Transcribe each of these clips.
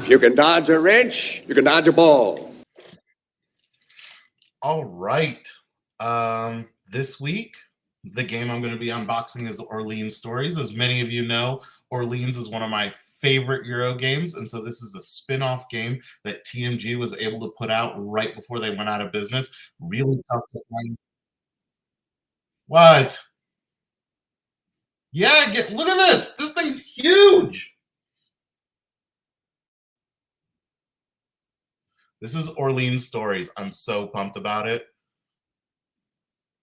If you can dodge a wrench, you can dodge a ball. All right. This week, the game I'm going to be unboxing is Orleans Stories. As many of you know, Orleans is one of my favorite Euro games, and so this is a spin-off game that TMG was able to put out right before they went out of business. Really tough to find. What? Yeah, look at this. This thing's huge. This is Orleans Stories. I'm so pumped about it.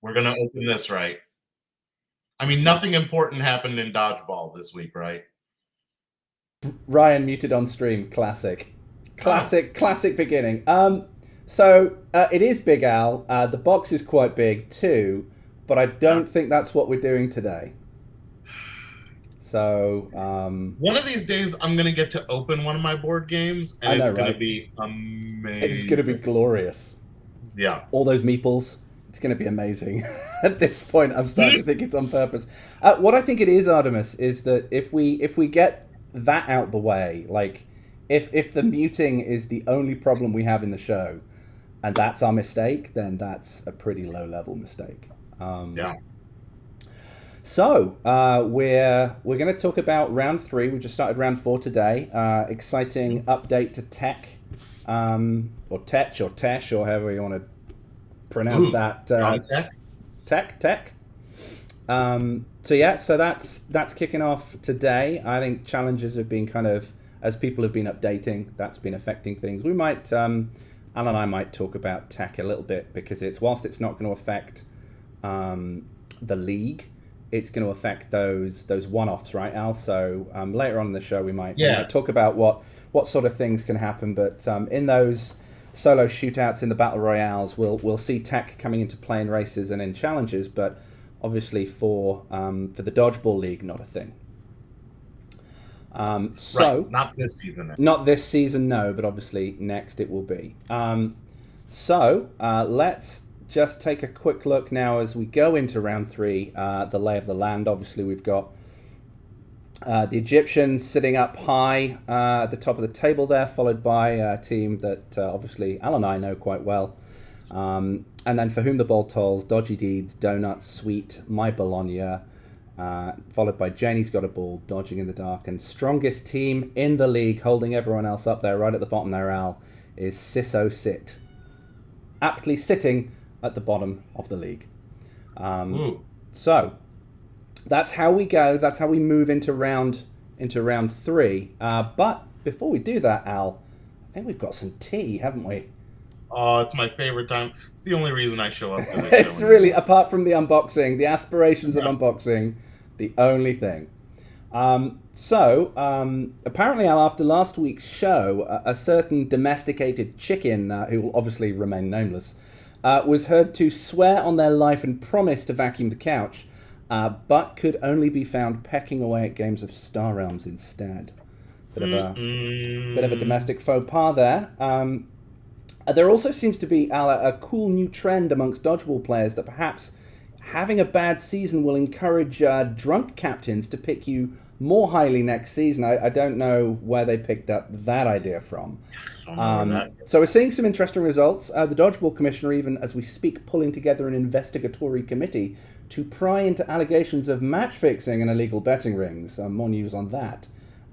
We're going to open this right. I mean, nothing important happened in Dodgeball this week, right? Ryan muted on stream. Classic beginning. So it is Big Al. The box is quite big too, but I don't think that's what we're doing today. So one of these days, I'm gonna get to open one of my board games, and it's gonna be amazing. It's gonna be glorious. Yeah, all those meeples. It's going to be amazing. At this point, I'm starting to think it's on purpose. What I think it is, Artemis, is that if we get that out the way, like if the muting is the only problem we have in the show, and that's our mistake, then that's a pretty low level mistake. Yeah. So we're going to talk about round 3. We just started round 4 today. Exciting update to Tech, or Tech, or Tesh, or however you want to pronounce that. Tech. So yeah, so that's kicking off today. I think challenges have been kind of, as people have been updating, that's been affecting things. We might, Al and I might talk about Tech a little bit, because whilst it's not going to affect the league, it's going to affect those one-offs, right, Al? So later on in the show, we might talk about what sort of things can happen. But in those solo shootouts in the battle royales, we'll see Tech coming into play in races and in challenges, but obviously for the Dodgeball League, not a thing. So right. Not this season. Not this season, no, but obviously next it will be. So let's just take a quick look now as we go into round 3, the lay of the land. Obviously we've got the Egyptians sitting up high at the top of the table there, followed by a team that obviously Al and I know quite well. And then For Whom the Ball Tolls, Dodgy Deeds, Donuts, Sweet, My Bologna, followed by Janie's Got a Ball, Dodging in the Dark. And strongest team in the league, holding everyone else up there right at the bottom there, Al, is Sisso Sit. Aptly sitting at the bottom of the league. So that's how we go. That's how we move into round 3. But before we do that, Al, I think we've got some tea, haven't we? Oh, it's my favorite time. It's the only reason I show up. It's really, apart from the unboxing, the aspirations of unboxing, the only thing. So apparently, Al, after last week's show, a certain domesticated chicken, who will obviously remain nameless, was heard to swear on their life and promise to vacuum the couch, but could only be found pecking away at games of Star Realms instead. Bit of a domestic faux pas there. There also seems to be, Al, a cool new trend amongst Dodgeball players that perhaps having a bad season will encourage drunk captains to pick you more highly next season. I don't know where they picked up that idea from. So we're seeing some interesting results. The Dodgeball Commissioner, even as we speak, pulling together an investigatory committee to pry into allegations of match fixing and illegal betting rings. More news on that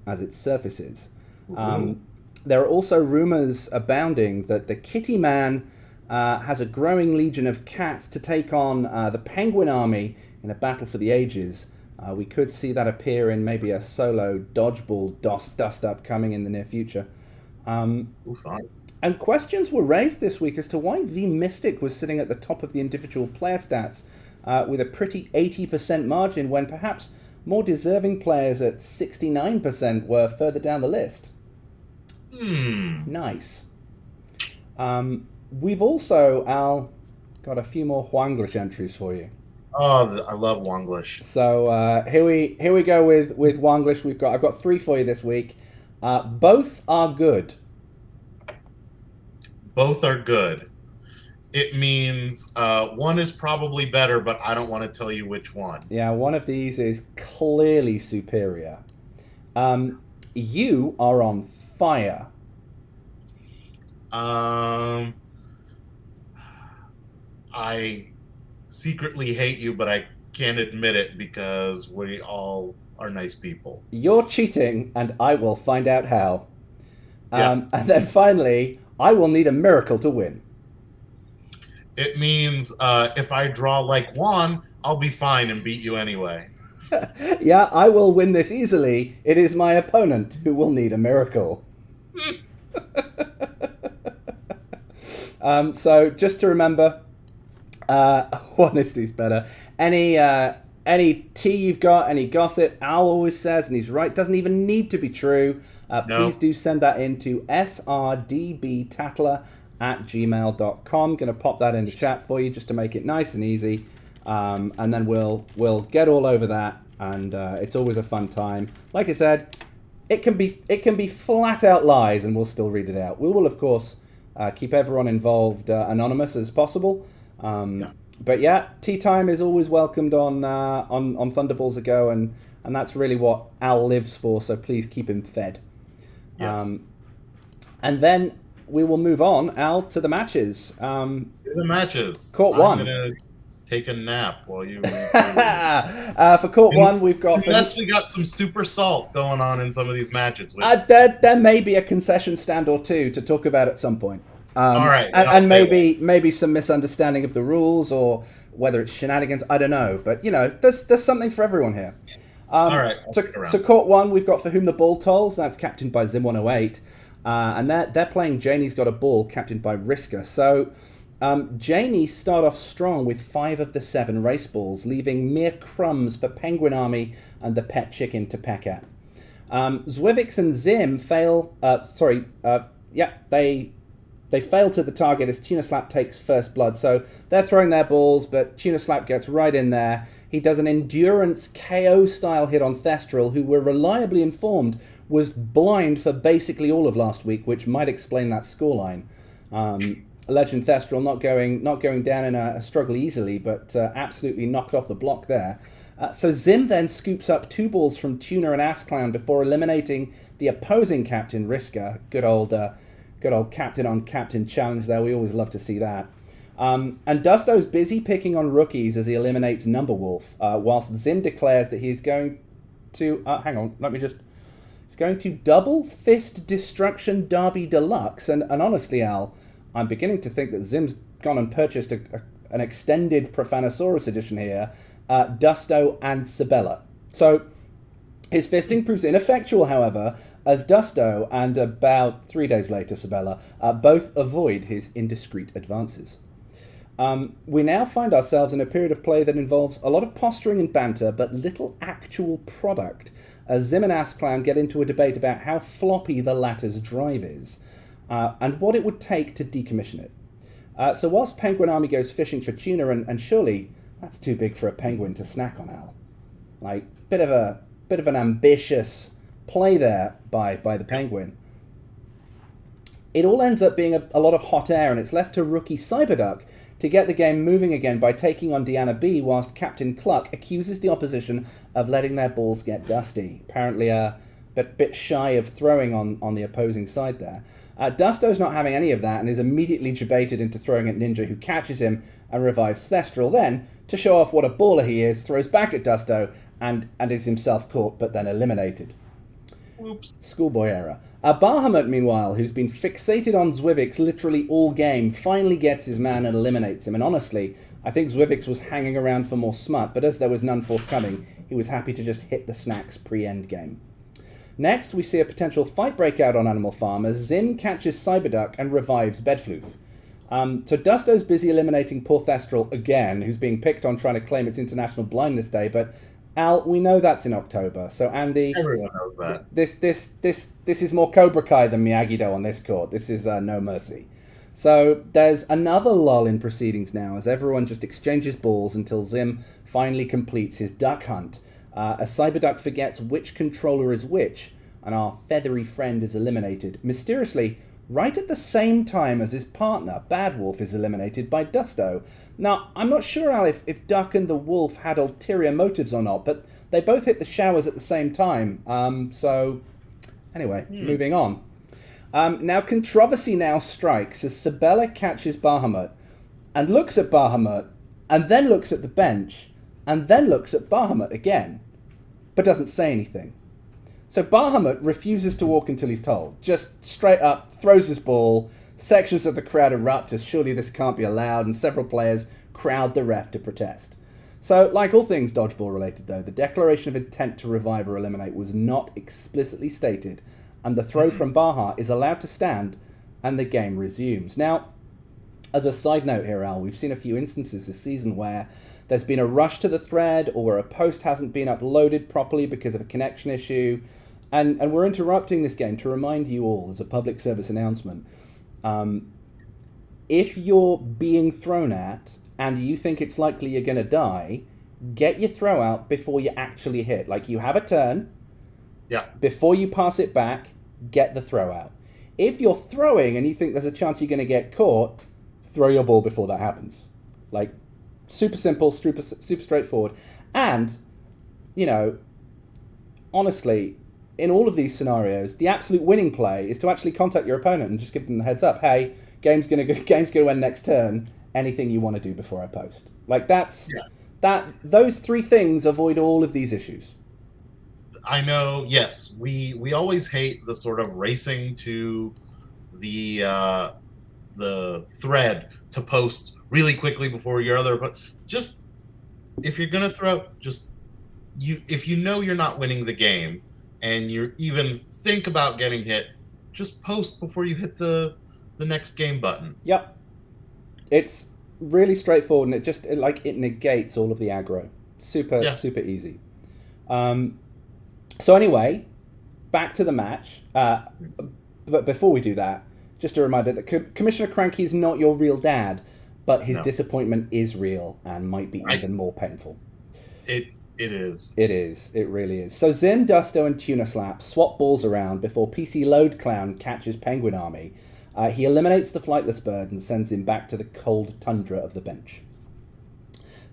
as it surfaces. There are also rumours abounding that the Kitty Man has a growing legion of cats to take on the Penguin Army in a battle for the ages. We could see that appear in maybe a solo Dodgeball dust-up coming in the near future. And questions were raised this week as to why the Mystic was sitting at the top of the individual player stats with a pretty 80% margin, when perhaps more deserving players at 69% were further down the list. Nice. We've also, Al, got a few more Huanglish entries for you. Oh, I love Huanglish. So here we go with Huanglish. I've got 3 for you this week. Both are good. Both are good. It means one is probably better, but I don't want to tell you which one. Yeah, one of these is clearly superior. You are on fire. I secretly hate you, but I can't admit it because we all are nice people. You're cheating, and I will find out how. Yeah. And then finally, I will need a miracle to win. It means if I draw like Juan, I'll be fine and beat you anyway. Yeah, I will win this easily. It is my opponent who will need a miracle. So just to remember, what is these better? Any tea you've got, any gossip, Al always says, and he's right, doesn't even need to be true. No. Please do send that in to srdbtattler@gmail.com. Going to pop that in the chat for you just to make it nice and easy. And then we'll get all over that, and it's always a fun time. Like I said, it can be flat out lies, and we'll still read it out. We will, of course, keep everyone involved anonymous as possible. But yeah, tea time is always welcomed on Thunderballs Ago, and that's really what Al lives for. So please keep him fed. Yes. And then we will move on, Al, to the matches. To the matches. Court one. I'm gonna take a nap while you. For Court one, we've got. Unless we got some super salt going on in some of these matches. Which... There may be a concession stand or two to talk about at some point. All right, and maybe some misunderstanding of the rules, or whether it's shenanigans. I don't know, but there's something for everyone here. All right. So Court one, we've got For Whom the Ball Tolls. That's captained by Zim108, and they're playing Janie's Got a Ball, captained by Riska. So Janie start off strong with 5 of the 7 race balls, leaving mere crumbs for Penguin Army and the Pet Chicken to peck at. Zwivix and Zim fail. They fail to the target as Tuna Slap takes first blood. So they're throwing their balls, but Tuna Slap gets right in there. He does an endurance KO style hit on Thestral, who we're reliably informed was blind for basically all of last week, which might explain that scoreline. Legend Thestral not going down in a struggle easily, but absolutely knocked off the block there. So Zim then scoops up 2 balls from Tuna and Ass Clown before eliminating the opposing captain, Riska. Good old captain on captain challenge there. We always love to see that. And Dusto's busy picking on rookies as he eliminates Number Wolf, whilst Zim declares that he's going to... He's going to double fist Destruction Derby Deluxe. And honestly, Al, I'm beginning to think that Zim's gone and purchased an extended Profanosaurus edition here, Dusto and Sabella. So his fisting proves ineffectual, however, as Dusto and about 3 days later Sabella both avoid his indiscreet advances. We now find ourselves in a period of play that involves a lot of posturing and banter, but little actual product, as Zim and Ass Clown get into a debate about how floppy the latter's drive is, and what it would take to decommission it. So whilst Penguin Army goes fishing for tuna, and surely that's too big for a penguin to snack on, Al. Like, bit of an ambitious play there by the Penguin. It all ends up being a lot of hot air, and it's left to rookie Cyberduck to get the game moving again by taking on Deanna B, whilst Captain Cluck accuses the opposition of letting their balls get dusty. Apparently a bit shy of throwing on the opposing side there. Dusto's not having any of that and is immediately debated into throwing at Ninja, who catches him and revives Thestral. Then, to show off what a baller he is, throws back at Dusto and is himself caught but then eliminated. Oops. Schoolboy error. Bahamut, meanwhile, who's been fixated on Zwivix literally all game, finally gets his man and eliminates him. And honestly, I think Zwivix was hanging around for more smut, but as there was none forthcoming, he was happy to just hit the snacks pre-end game. Next, we see a potential fight break out on Animal Farm as Zim catches Cyberduck and revives Bedfloof. So Dusto's busy eliminating poor Thestral again, who's being picked on trying to claim it's International Blindness Day, but Al, we know that's in October. So Andy, everyone knows that. This is more Cobra Kai than Miyagi-Do on this court. This is no mercy. So there's another lull in proceedings now as everyone just exchanges balls until Zim finally completes his duck hunt. As Cyberduck forgets which controller is which, and our feathery friend is eliminated mysteriously right at the same time as his partner, Bad Wolf, is eliminated by Dusto. Now, I'm not sure, Al, if Duck and the Wolf had ulterior motives or not, but they both hit the showers at the same time. So, anyway, moving on. Now, controversy now strikes as Sabella catches Bahamut and looks at Bahamut and then looks at the bench and then looks at Bahamut again, but doesn't say anything. So Bahamut refuses to walk until he's told. Just straight up throws his ball. Sections of the crowd erupt as surely this can't be allowed, and several players crowd the ref to protest. So, like all things Dodgeball related though, the declaration of intent to revive or eliminate was not explicitly stated, and the throw from Baha is allowed to stand, and the game resumes. Now, as a side note here, Al, we've seen a few instances this season where there's been a rush to the thread, or where a post hasn't been uploaded properly because of a connection issue, and we're interrupting this game to remind you all, as a public service announcement, if you're being thrown at and you think it's likely you're going to die, get your throw out before you actually hit. Like, you have a turn. Yeah. Before you pass it back, get the throw out. If you're throwing and you think there's a chance you're going to get caught, throw your ball before that happens. Like, super simple, super straightforward. And, you know, honestly, in all of these scenarios, the absolute winning play is to actually contact your opponent and just give them the heads up. Hey, game's going to end next turn. Anything you want to do before I post. Like, those three things avoid all of these issues. I know, yes. We always hate the sort of racing to the thread to post really quickly before your other opponent. Just, if you're going to throw, if you know you're not winning the game, and you even think about getting hit, just post before you hit the next game button. Yep. It's really straightforward, and it negates all of the aggro. Super easy. So anyway, back to the match. But before we do that, just a reminder that Commissioner Cranky is not your real dad, but his disappointment is real and might be even more painful. It is. It is. It really is. So Zim, Dusto, and Tuna Slap swap balls around before PC Load Clown catches Penguin Army. He eliminates the flightless bird and sends him back to the cold tundra of the bench.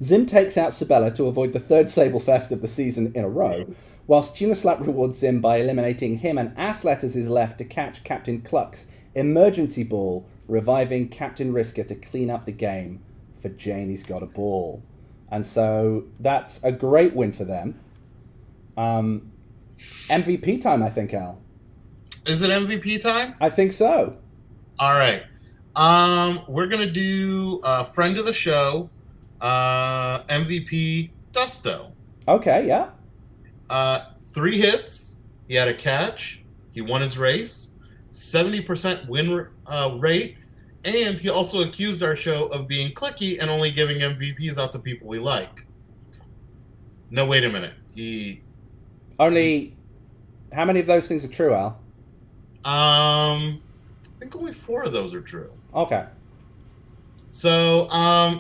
Zim takes out Sabella to avoid the third Sable Fest of the season in a row, whilst Tuna Slap rewards Zim by eliminating him and Ass Letters is left to catch Captain Cluck's emergency ball, reviving Captain Risker to clean up the game for Janie's Got a Ball. And so that's a great win for them. MVP time, I think, Al. Is it MVP time? I think so. All right. We're going to do friend of the show, MVP Dusto. Okay, yeah. 3 hits. He had a catch. He won his race. 70% win rate. And he also accused our show of being cliquey and only giving MVPs out to people we like. No, wait a minute. How many of those things are true, Al? I think only 4 of those are true. Okay. So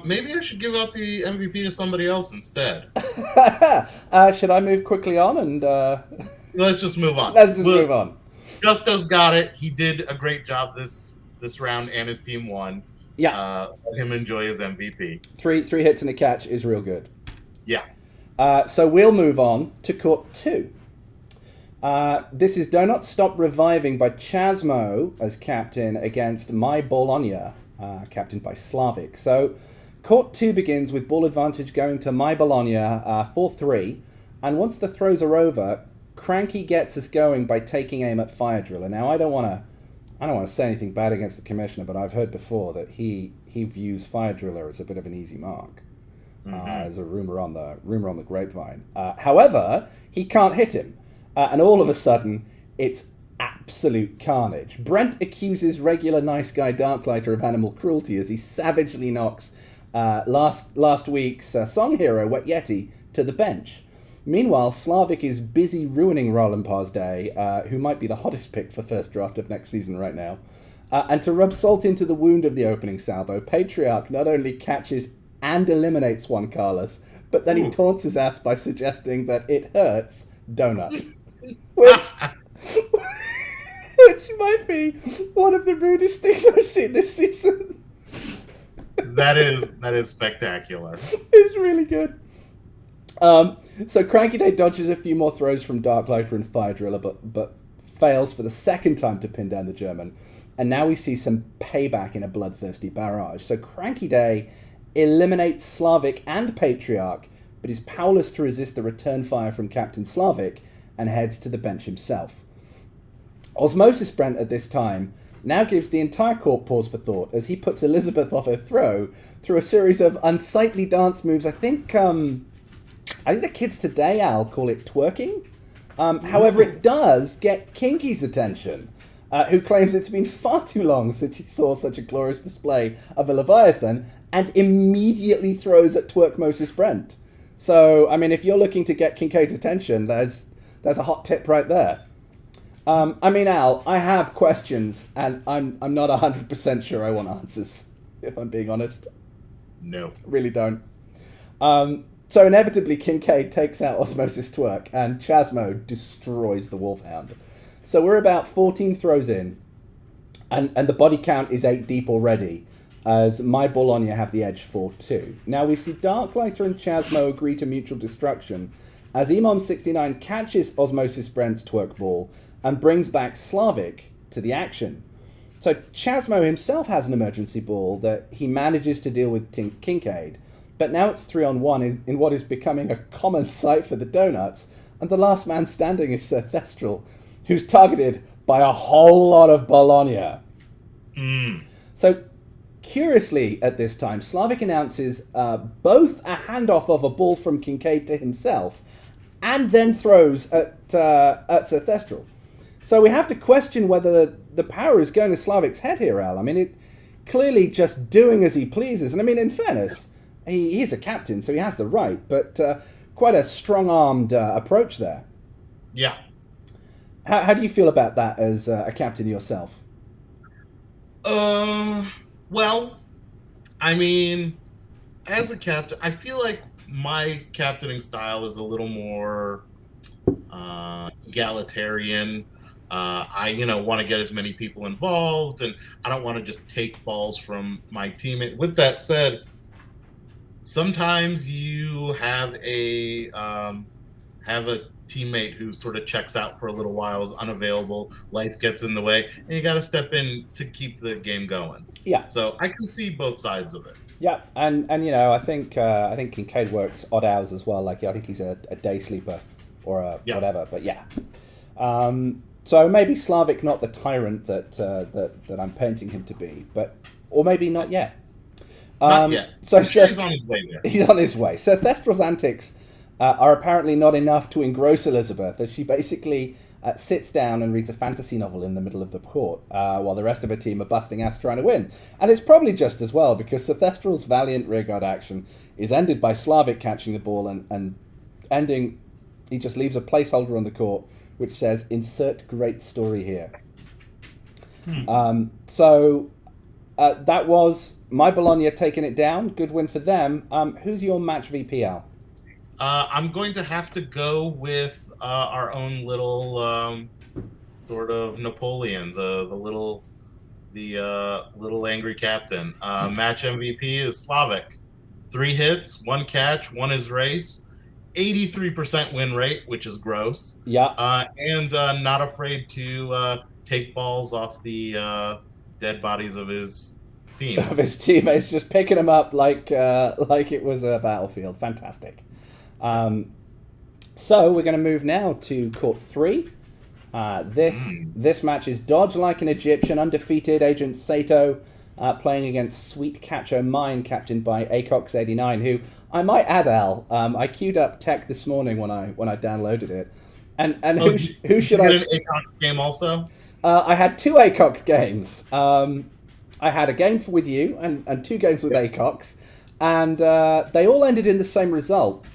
maybe I should give out the MVP to somebody else instead. Should I move quickly on and? Let's just move on. Let's just move on. Gusto's got it. He did a great job this round, and his team won. Yeah. Let him enjoy his MVP. Three hits and a catch is real good. Yeah. So we'll move on to Court 2. This is Do Not Stop Reviving by Chasmo as captain against My Bologna, captained by Slavic. So Court 2 begins with ball advantage going to My Bologna 4-3, and once the throws are over, Cranky gets us going by taking aim at Fire Driller. Now, I don't want to say anything bad against the commissioner, but I've heard before that he views Fire Driller as a bit of an easy mark. As a rumor on the grapevine. However, he can't hit him, and all of a sudden, it's absolute carnage. Brent accuses regular nice guy Darklighter of animal cruelty as he savagely knocks last week's song hero Wet Yeti to the bench. Meanwhile, Slavic is busy ruining Roland Parr's day, who might be the hottest pick for first draft of next season right now. And to rub salt into the wound of the opening salvo, Patriarch not only catches and eliminates Juan Carlos, but then he taunts his ass by suggesting that it hurts donut. Which might be one of the rudest things I've seen this season. That is spectacular. It's really good. So Cranky Day dodges a few more throws from Darklighter and Fire Driller, but fails for the second time to pin down the German, and now we see some payback in a bloodthirsty barrage. So Cranky Day eliminates Slavic and Patriarch, but is powerless to resist the return fire from Captain Slavic and heads to the bench himself. Osmosis Brent at this time now gives the entire court pause for thought as he puts Elizabeth off her throw through a series of unsightly dance moves. I think the kids today, Al, call it twerking. However, it does get Kinky's attention, who claims it's been far too long since he saw such a glorious display of a Leviathan, and immediately throws at Twerkmosis Brent. So, I mean, if you're looking to get Kincaid's attention, there's a hot tip right there. I mean, Al, I have questions, and I'm not 100% sure I want answers, if I'm being honest. No. Really don't. So inevitably, Kincaid takes out Osmosis Twerk, and Chasmo destroys the Wolfhound. So we're about 14 throws in, and the body count is 8 deep already, as my Bologna have the edge 4-2. Now we see Darklighter and Chasmo agree to mutual destruction, as Emon69 catches Osmosis Brent's Twerk Ball and brings back Slavic to the action. So Chasmo himself has an emergency ball that he manages to deal with Kincaid, but now it's 3-on-1 in what is becoming a common sight for the Donuts, and the last man standing is Sir Thestral, who's targeted by a whole lot of Bologna. So, curiously at this time, Slavic announces both a handoff of a ball from Kincaid to himself, and then throws at Sir Thestral. So we have to question whether the power is going to Slavic's head here, Al. I mean, it clearly just doing as he pleases. And I mean, in fairness, he is a captain, so he has the right, but quite a strong-armed approach there. Yeah. How do you feel about that as a captain yourself? Well, I mean, as a captain, I feel like my captaining style is a little more egalitarian. I want to get as many people involved, and I don't want to just take balls from my teammate. With that said, sometimes you have a teammate who sort of checks out for a little while, is unavailable, life gets in the way, and you got to step in to keep the game going. Yeah. So I can see both sides of it. Yeah, and I think Kincaid works odd hours as well. Like I think he's a day sleeper or whatever. But yeah. So maybe Slavic not the tyrant that I'm painting him to be, or maybe not yet. Not yet. So he's on his way there. He's on his way. So Thestral's antics are apparently not enough to engross Elizabeth, as she basically sits down and reads a fantasy novel in the middle of the court, while the rest of her team are busting ass trying to win. And it's probably just as well, because Sir Thestral's valiant rearguard action is ended by Slavic catching the ball and ending. He just leaves a placeholder on the court which says, "Insert great story here." So that was my Bologna taking it down. Good win for them. Who's your match VPL? I'm going to have to go with our own little sort of Napoleon, the little angry captain. Match MVP is Slavic. 3 hits, 1 catch, 1 is race, 83% win rate, which is gross. Yeah. And not afraid to take balls off the dead bodies of his team. Of his teammates, just picking them up like it was a battlefield. Fantastic. So we're going to move now to Court 3. This match is Dodge like an Egyptian, undefeated Agent Sato, playing against Sweet Catcher Mine, captained by Acox89, who I might add, Al, I queued up tech this morning when I downloaded it. And who should I... Did an Acox game also? I had 2 Acox games. I had a game with you and 2 games with Acox, and they all ended in the same result.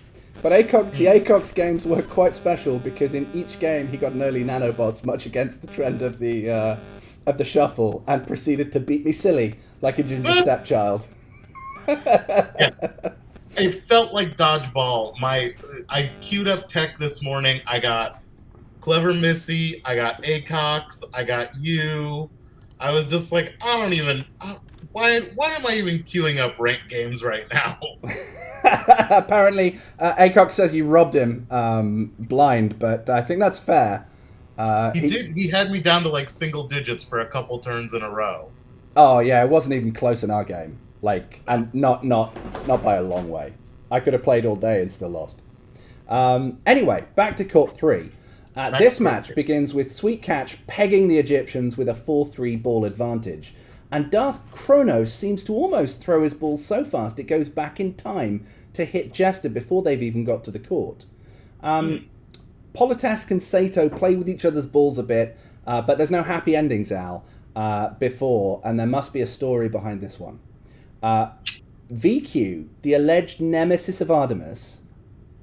But the Acox games were quite special because in each game he got an early nanobots, much against the trend of the shuffle, and proceeded to beat me silly like a ginger stepchild. Yeah. It felt like Dodgeball. I queued up tech this morning. I got Clever Missy, I got Acox, I got you. I was just like, I don't even... Why am I even queuing up ranked games right now? Apparently, Acox says you robbed him blind, but I think that's fair. He had me down to like single digits for a couple turns in a row. Oh yeah, it wasn't even close in our game. And not by a long way. I could have played all day and still lost. Anyway, back to Court 3. This match begins with Sweet Catch pegging the Egyptians with a 4-3 ball advantage. And Darth Kronos seems to almost throw his ball so fast it goes back in time to hit Jester before they've even got to the court. Politask and Sato play with each other's balls a bit, but there's no happy endings, Al, before, and there must be a story behind this one. VQ, the alleged nemesis of Artemis,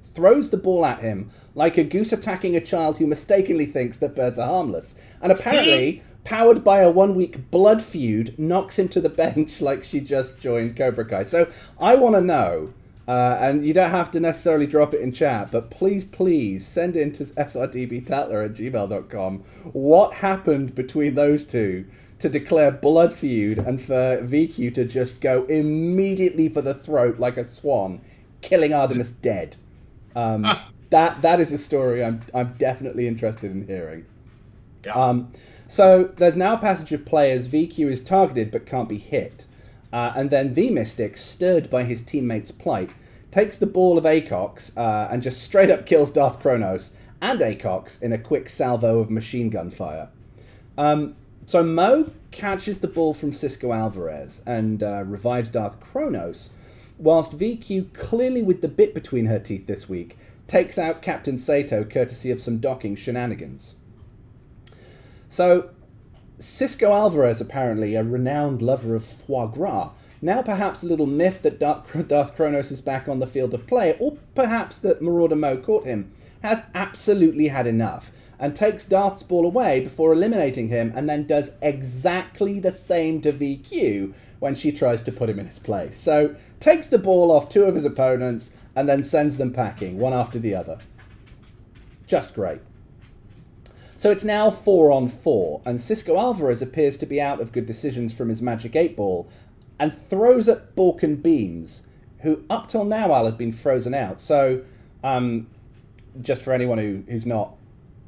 throws the ball at him like a goose attacking a child who mistakenly thinks that birds are harmless. And apparently, powered by a 1-week blood feud, knocks him to the bench like she just joined Cobra Kai. So I want to know, and you don't have to necessarily drop it in chat, but please send it to srdbtatler@gmail.com what happened between those two to declare blood feud and for VQ to just go immediately for the throat like a swan, killing Artemis dead. That is a story I'm definitely interested in hearing. Yeah. So there's now a passage of play as VQ is targeted but can't be hit. And then the Mystic, stirred by his teammate's plight, takes the ball of Acox and just straight up kills Darth Kronos and Acox in a quick salvo of machine gun fire. So Mo catches the ball from Cisco Alvarez and revives Darth Kronos, whilst VQ, clearly with the bit between her teeth this week, takes out Captain Sato courtesy of some docking shenanigans. So, Cisco Alvarez, apparently a renowned lover of foie gras, now perhaps a little miffed that Darth Kronos is back on the field of play, or perhaps that Marauder Mo caught him, has absolutely had enough, and takes Darth's ball away before eliminating him, and then does exactly the same to VQ when she tries to put him in his place. So, takes the ball off two of his opponents, and then sends them packing, one after the other. Just great. So it's now 4-on-4, and Cisco Alvarez appears to be out of good decisions from his Magic 8 Ball, and throws at Balkan Beans, who up till now, Al, had been frozen out. So, just for anyone who's not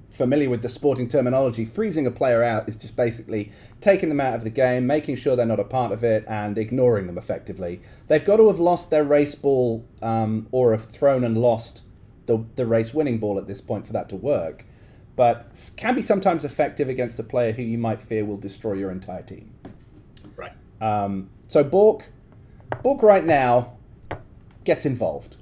familiar with the sporting terminology, freezing a player out is just basically taking them out of the game, making sure they're not a part of it, and ignoring them effectively. They've got to have lost their race ball, or have thrown and lost the race winning ball at this point for that to work. But can be sometimes effective against a player who you might fear will destroy your entire team. Right. So Bork right now gets involved.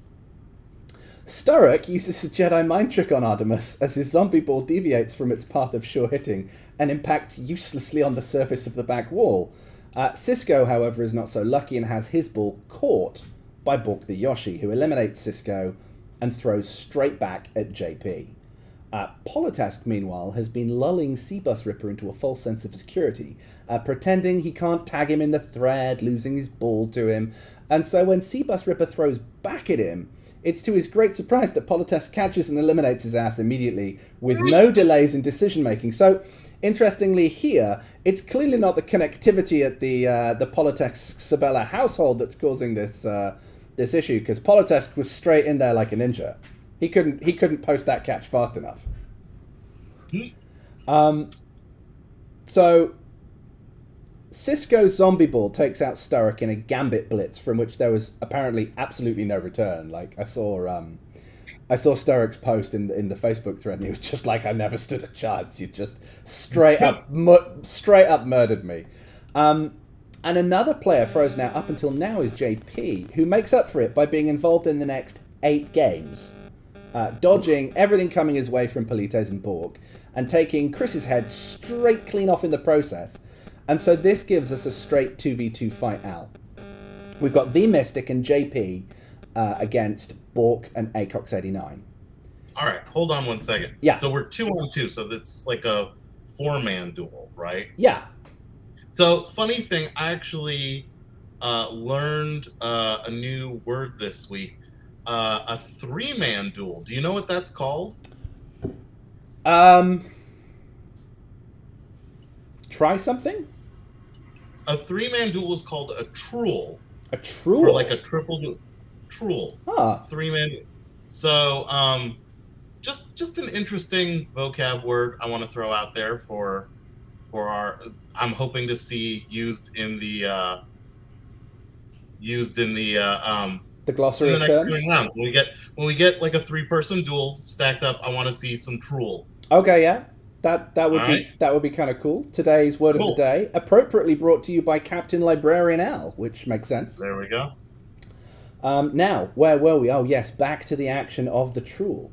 Sturrock uses a Jedi mind trick on Artemis as his zombie ball deviates from its path of sure hitting and impacts uselessly on the surface of the back wall. Cisco, however, is not so lucky and has his ball caught by Bork the Yoshi, who eliminates Cisco and throws straight back at JP. Politask, meanwhile, has been lulling Seabus Ripper into a false sense of security, pretending he can't tag him in the thread, losing his ball to him. And so when Seabus Ripper throws back at him, it's to his great surprise that Politask catches and eliminates his ass immediately, with no delays in decision-making. So, interestingly here, it's clearly not the connectivity at the Politask-Sabella household that's causing this issue, because Politask was straight in there like a ninja. He couldn't post that catch fast enough. So Cisco's zombie ball takes out Sturrock in a gambit blitz from which there was apparently absolutely no return. Like I saw Sturrock's post in the Facebook thread, and he was just like, "I never stood a chance. You just straight up murdered me." And another player frozen out up until now is JP, who makes up for it by being involved in the next 8 games. Dodging everything coming his way from Polites and Bork, and taking Chris's head straight clean off in the process. And so this gives us a straight 2v2 fight, Al. We've got the Mystic and JP against Bork and Acox89. All right, hold on one second. Yeah. So we're 2-on-2, so that's like a 4-man duel, right? Yeah. So, funny thing, I actually learned a new word this week. A 3-man duel. Do you know what that's called? Try something? A 3-man duel is called a truel. A truel? Or like a triple duel. Truel. Huh. 3-man. So, just an interesting vocab word I want to throw out there for our. I'm hoping to see used in the The glossary in the of next terms. coming rounds. When we get like a 3-person duel stacked up, I want to see some Trool. Okay, yeah. That All would right, be kind of cool. Today's word of the cool. day, appropriately brought to you by Captain Librarian Al, which makes sense. There we go. Now, where were we? Oh, yes, back to the action of the Trool.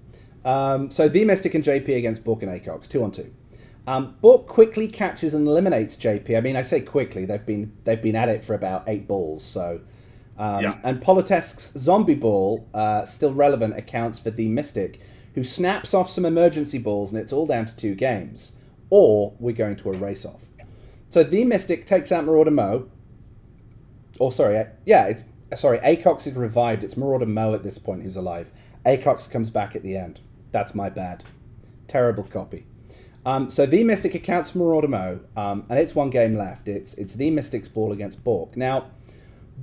So the Mystic and JP against Bork and Acox, 2-on-2. Bork quickly catches and eliminates JP. I mean, I say quickly; they've been at it for about 8 balls. So, Yeah. and Politesk's zombie ball, still relevant, accounts for the Mystic, who snaps off some emergency balls, and it's all down to 2 games, or we're going to a race off. So the Mystic takes out Marauder Mo. Or Acox is revived. It's Marauder Mo at this point who's alive. Acox comes back at the end. That's my bad. Terrible copy. So the Mystic accounts for Marauder Mo, and it's 1 game left. It's the Mystic's ball against Bork. Now,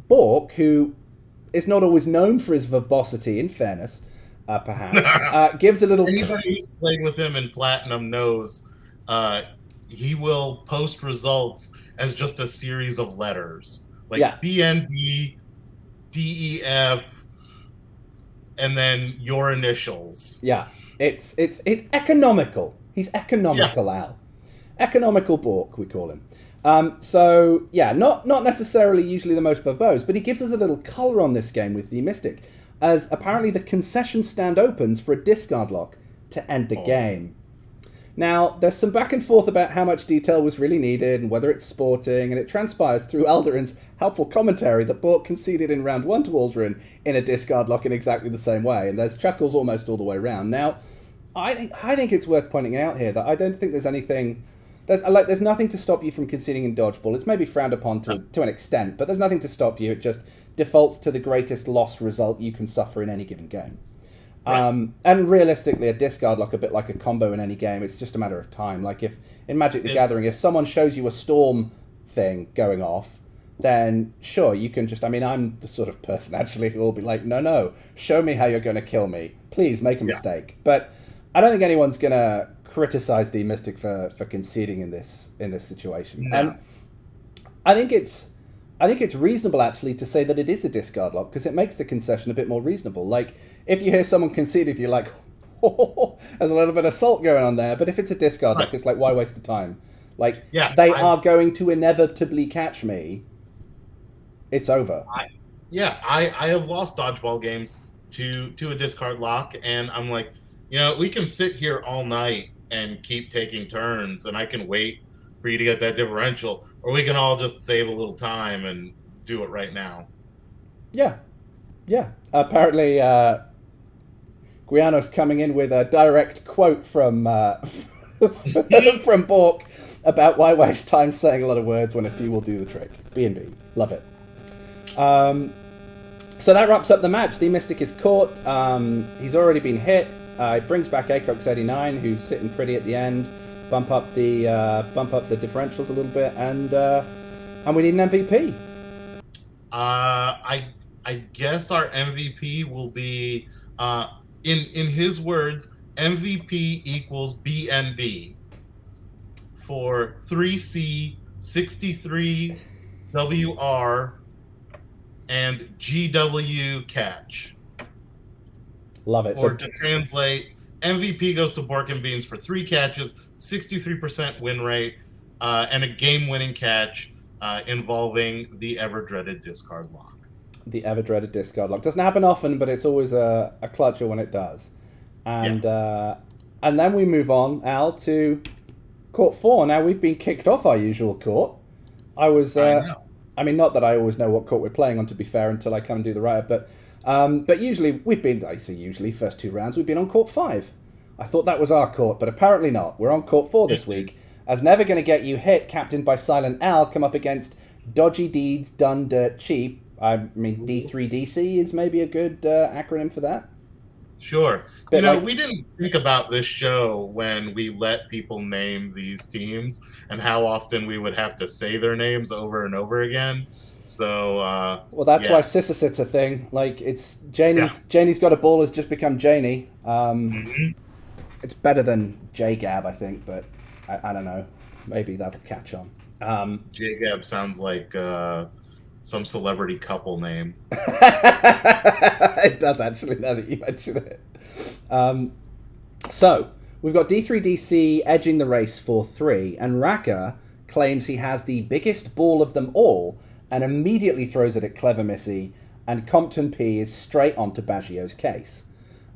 Bork, who is not always known for his verbosity, in fairness, perhaps, gives a little... Anybody who's played with him in Platinum knows he will post results as just a series of letters. Like BNB, DEF, and then your initials. Yeah, it's economical. He's economical, Al. Economical Bork, we call him. So, yeah, not necessarily usually the most verbose, but he gives us a little colour on this game with the Mystic, as apparently the concession stand opens for a discard lock to end the game. Now, there's some back and forth about how much detail was really needed and whether it's sporting, and it transpires through Alderin's helpful commentary that Bork conceded in round 1 to Aldrin in a discard lock in exactly the same way, and there's chuckles almost all the way around. Now, I think it's worth pointing out here that I don't think there's anything... There's nothing to stop you from conceding in Dodgeball. It's maybe frowned upon to an extent, but there's nothing to stop you. It just defaults to the greatest loss result you can suffer in any given game. Right. And realistically, a discard lock, a bit like a combo in any game, it's just a matter of time. Like if in Magic the Gathering, if someone shows you a storm thing going off, then sure, you can just... I mean, I'm the sort of person actually who will be like, no, show me how you're going to kill me. Please make a mistake. But I don't think anyone's going to criticize the Mystic for conceding in this situation. No. And I think it's reasonable actually to say that it is a discard lock, because it makes the concession a bit more reasonable. Like if you hear someone conceded, you're like, oh, there's a little bit of salt going on there. But if it's a discard lock, it's like, why waste the time? Like they are going to inevitably catch me. It's over. I have lost Dodgeball games to a discard lock, and I'm like, we can sit here all night and keep taking turns, and I can wait for you to get that differential, or we can all just save a little time and do it right now. Yeah. Apparently, Guiano's coming in with a direct quote from from Bork about why waste time saying a lot of words when a few will do the trick. B&B. Love it. So that wraps up the match. The Mystic is caught. He's already been hit. It brings back Acox 89, who's sitting pretty at the end. Bump up the differentials a little bit, and we need an MVP. I guess our MVP will be, in his words, MVP equals BNB for 3C 63 WR and GW catch. Love it. Or to translate, MVP goes to Bork and Beans for 3 catches, 63% win rate, and a game-winning catch involving the ever-dreaded discard lock. The ever-dreaded discard lock. Doesn't happen often, but it's always a clutcher when it does. And then we move on, Al, to Court 4. Now, we've been kicked off our usual court. I mean, not that I always know what court we're playing on, to be fair, until I come and do the write-up, but usually we've been, I say usually, first 2 rounds, we've been on Court 5. I thought that was our court, but apparently not. We're on Court 4 this week. As Never Gonna Get You Hit, captained by SilentAl, come up against Dodgy Deeds Done Dirt Cheap. I mean, D3DC is maybe a good acronym for that. Sure. We didn't think about this show when we let people name these teams and how often we would have to say their names over and over again. So, well, that's why Sissosit's a thing. Like, it's Janie's got a ball has just become Janie. It's better than J-Gab, I think, but I don't know. Maybe that'll catch on. J-Gab sounds like some celebrity couple name. It does actually, now that you mention it. So, we've got D3DC edging the race 4-3, and Raka claims he has the biggest ball of them all and immediately throws it at Clever Missy, and Compton P is straight onto Baggio's case.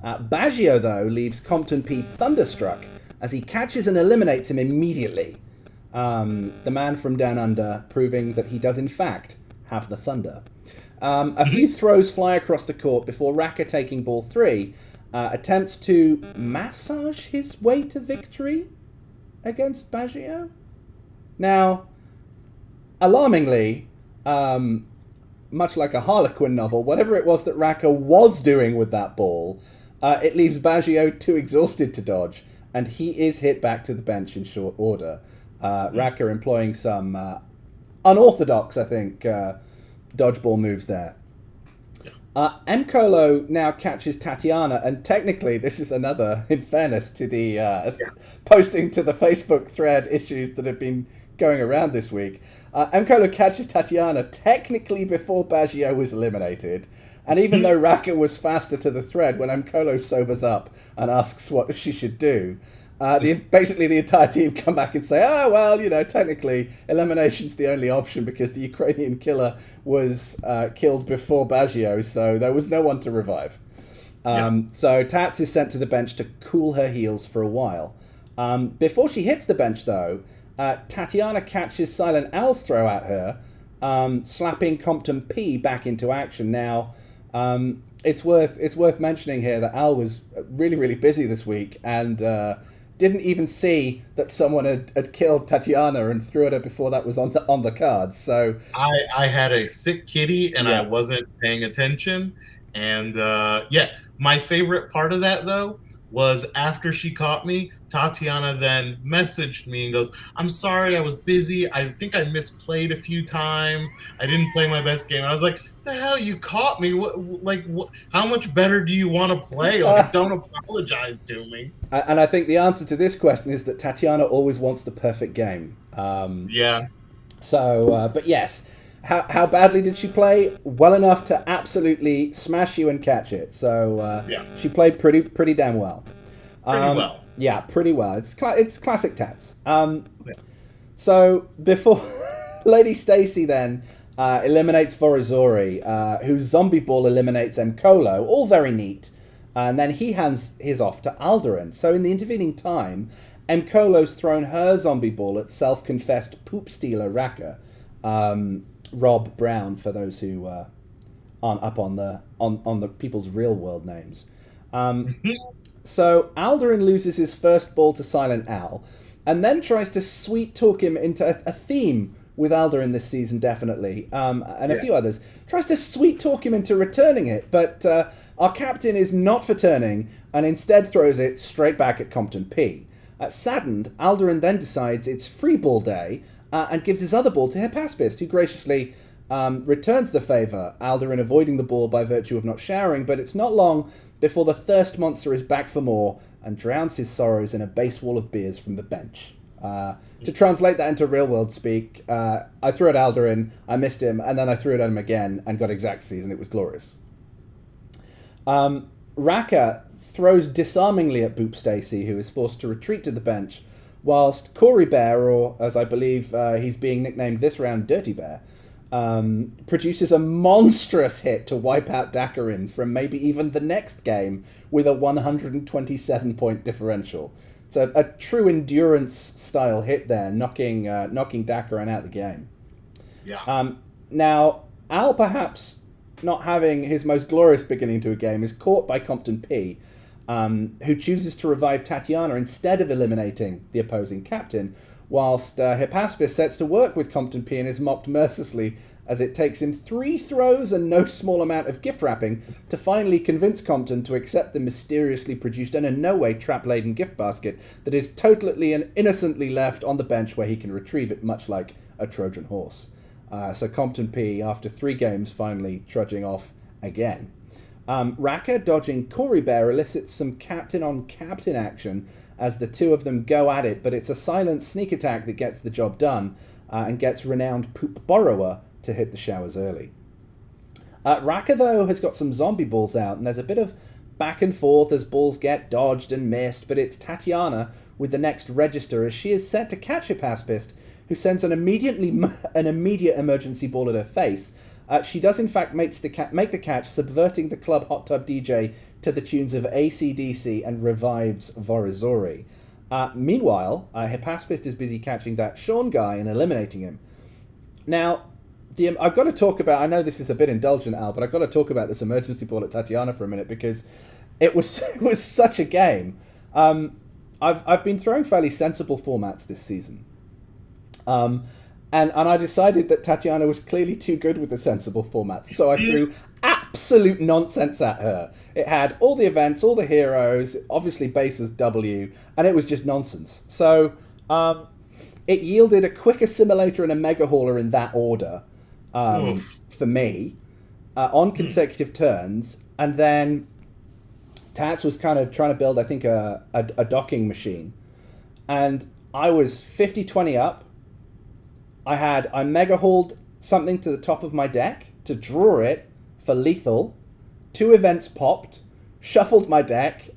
Baggio, though, leaves Compton P thunderstruck as he catches and eliminates him immediately. The man from down under proving that he does in fact have the thunder. A few throws fly across the court before Raka, taking ball 3, attempts to massage his way to victory against Baggio. Now, alarmingly, much like a Harlequin novel, whatever it was that Raka was doing with that ball, it leaves Baggio too exhausted to dodge, and he is hit back to the bench in short order. Raka employing some unorthodox, I think, dodgeball moves there. Mkolo now catches Tatiana, and technically this is another, in fairness to the posting to the Facebook thread issues that have been going around this week. Mkolo catches Tatiana technically before Baggio was eliminated, and even though Raka was faster to the thread, when Mkolo sobers up and asks what she should do, basically the entire team come back and say, oh, well, technically elimination's the only option because the Ukrainian killer was killed before Baggio, so there was no one to revive. So Tats is sent to the bench to cool her heels for a while. Before she hits the bench, though, Tatiana catches SilentAl's throw at her, slapping Compton P back into action. Now, it's worth mentioning here that Al was really, really busy this week and didn't even see that someone had killed Tatiana and threw at her before that was on the cards. So I had a sick kitty and I wasn't paying attention. And my favorite part of that, though, was after she caught me, Tatiana then messaged me and goes, I'm sorry, I was busy. I think I misplayed a few times. I didn't play my best game. And I was like, the hell, you caught me. How much better do you want to play? Don't apologize to me. And I think the answer to this question is that Tatiana always wants the perfect game. So, but yes, how badly did she play? Well enough to absolutely smash you and catch it. So she played pretty damn well. Pretty well. Yeah, pretty well. It's classic Tats. So before Lady Stacy then eliminates Vorazori, whose zombie ball eliminates Mkolo, all very neat. And then he hands his off to Alderan. So in the intervening time, Mkolo's thrown her zombie ball at self-confessed poop stealer Raka, Rob Brown, for those who aren't up on the people's real world names. So Alderan loses his first ball to SilentAl, and then tries to sweet talk him into a theme with Alderan this season, definitely, and a few others. Tries to sweet talk him into returning it, but our captain is not for turning, and instead throws it straight back at Compton P. Saddened, Alderan then decides it's free ball day, and gives his other ball to Hypaspist, who graciously returns the favour, Alderan avoiding the ball by virtue of not showering, but it's not long before the thirst monster is back for more and drowns his sorrows in a base wall of beers from the bench. To translate that into real-world speak, I threw at Alderan, I missed him, and then I threw it at him again and got Exactsies, and it was glorious. Raka throws disarmingly at Boop Stacy, who is forced to retreat to the bench, whilst Corey Bear, or as I believe he's being nicknamed this round, Dirty Bear, produces a monstrous hit to wipe out Dakarin from maybe even the next game with a 127-point differential. So a true endurance-style hit there, knocking Dakarin out of the game. Yeah. Now, Al, perhaps not having his most glorious beginning to a game, is caught by Compton P, who chooses to revive Tatiana instead of eliminating the opposing captain, whilst Hypaspist sets to work with Compton P and is mocked mercilessly as it takes him 3 throws and no small amount of gift wrapping to finally convince Compton to accept the mysteriously produced and in no way trap-laden gift basket that is totally and innocently left on the bench where he can retrieve it, much like a Trojan horse. So Compton P, after 3 games, finally trudging off again. Raka dodging Corey Bear elicits some captain-on-captain action as the two of them go at it, but it's a silent sneak attack that gets the job done and gets renowned Poop Borrower to hit the showers early. Raka, though, has got some zombie balls out, and there's a bit of back and forth as balls get dodged and missed, but it's Tatiana with the next register as she is set to catch Hypaspist, who sends an immediate emergency ball at her face. She does, in fact, make the catch, subverting the club hot tub DJ to the tunes of AC/DC and revives Vorizori. Meanwhile, Hypaspist is busy catching that Sean guy and eliminating him. Now, I've got to talk about, I know this is a bit indulgent, Al, but I've got to talk about this emergency ball at Tatiana for a minute because it was such a game. I've been throwing fairly sensible formats this season. And I decided that Tatiana was clearly too good with the sensible formats, so I threw absolute nonsense at her. It had all the events, all the heroes, obviously base as W, and it was just nonsense. So it yielded a quick assimilator and a mega hauler in that order for me on consecutive turns, and then Tats was kind of trying to build, I think, a docking machine, and I was 50-20 up. I mega hauled something to the top of my deck to draw it for lethal. 2 events popped, shuffled my deck,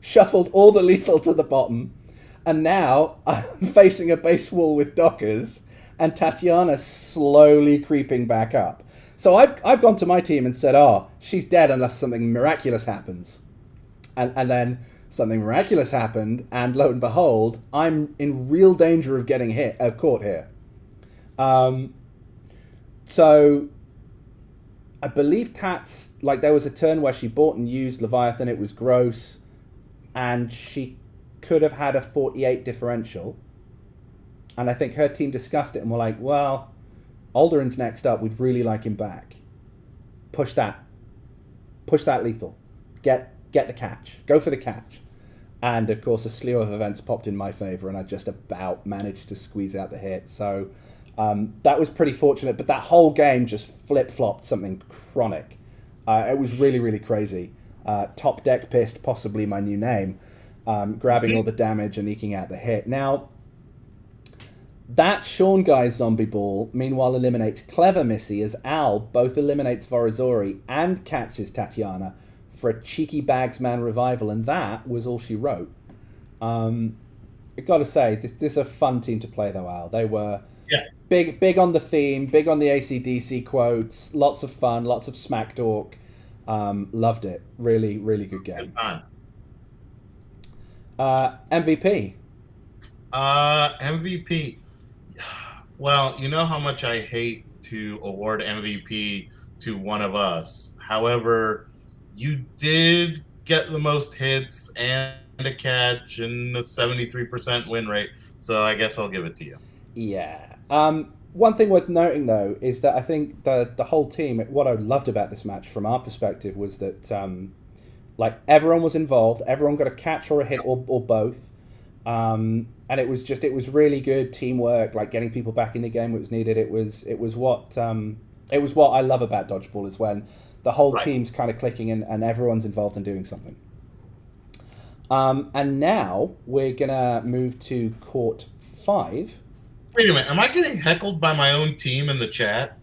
shuffled all the lethal to the bottom, and now I'm facing a base wall with dockers and Tatiana slowly creeping back up. So I've gone to my team and said, oh, she's dead unless something miraculous happens. And then something miraculous happened, and lo and behold, I'm in real danger of getting caught here. So I believe Tats, like, there was a turn where she bought and used Leviathan. It was gross, and she could have had a 48 differential, and I think her team discussed it and were like, well, Alderin's next up, we'd really like him back. Push that lethal, get the catch, go for the catch. And of course a slew of events popped in my favor, and I just about managed to squeeze out the hit. So that was pretty fortunate, but that whole game just flip-flopped something chronic. It was really, really crazy. Top deck pissed, possibly my new name, grabbing all the damage and eking out the hit. Now, that Sean guy's zombie ball, meanwhile, eliminates Clever Missy as Al both eliminates Vorizori and catches Tatiana for a cheeky Bagsman revival, and that was all she wrote. I've got to say, this is a fun team to play, though, Al. They were... Yeah. Big on the theme, big on the AC/DC quotes, lots of fun, lots of smack talk. Loved it. Really, really good game. MVP. MVP. Well, you know how much I hate to award MVP to one of us. However, you did get the most hits and a catch and a 73% win rate, so I guess I'll give it to you. Yeah. One thing worth noting, though, is that I think the whole team, what I loved about this match from our perspective was that like, everyone was involved, everyone got a catch or a hit or both, and it was really good teamwork, like getting people back in the game when it was needed. It was what I love about Dodgeball, is when the whole team's kind of clicking and everyone's involved in doing something. And now we're gonna move to Court 5. Wait a minute, am I getting heckled by my own team in the chat?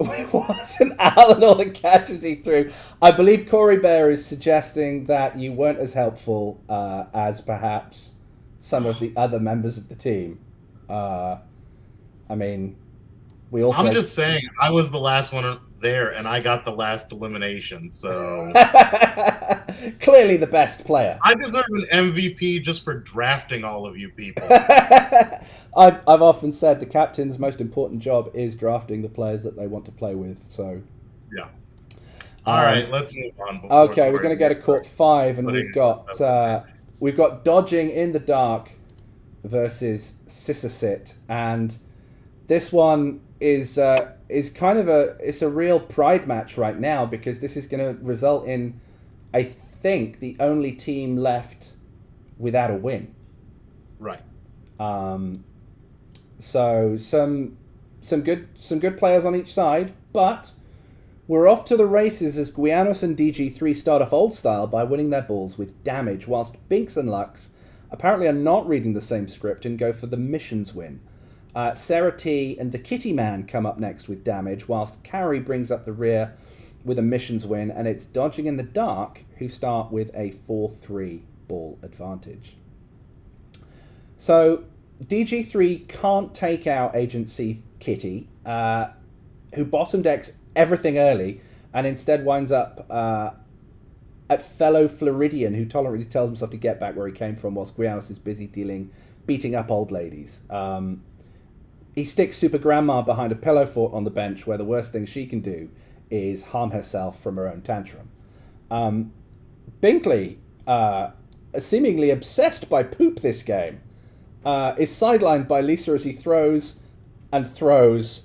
It wasn't Alan or the catches he threw. I believe Corey Bear is suggesting that you weren't as helpful as perhaps some of the other members of the team. I mean, we all... I'm just saying, I was the last one there, and I got the last elimination, so... Clearly the best player. I deserve an MVP just for drafting all of you people. I've often said the captain's most important job is drafting the players that they want to play with, so... Yeah. All right, let's move on. Okay, we're going to go to Court 5, and we've got Dodging in the Dark versus Sisasit, and this one is kind of a real pride match right now, because this is going to result in, I think, the only team left without a win. Right. So some good players on each side, but We're off to the races as Guianos and DG3 start off old style by winning their balls with damage, whilst Binks and Lux apparently are not reading the same script and go for the missions win. Sarah T and the Kitty Man come up next with damage, whilst Carrie brings up the rear with a missions win, and it's Dodging in the Dark who start with a 4-3 ball advantage. So DG3 can't take out Agent C Kitty, who bottom decks everything early and instead winds up at fellow Floridian, who tolerantly tells himself to get back where he came from whilst Guianos is busy beating up old ladies. He sticks Super Grandma behind a pillow fort on the bench where the worst thing she can do is harm herself from her own tantrum. Binkley, seemingly obsessed by poop this game, is sidelined by Lisa as he throws and throws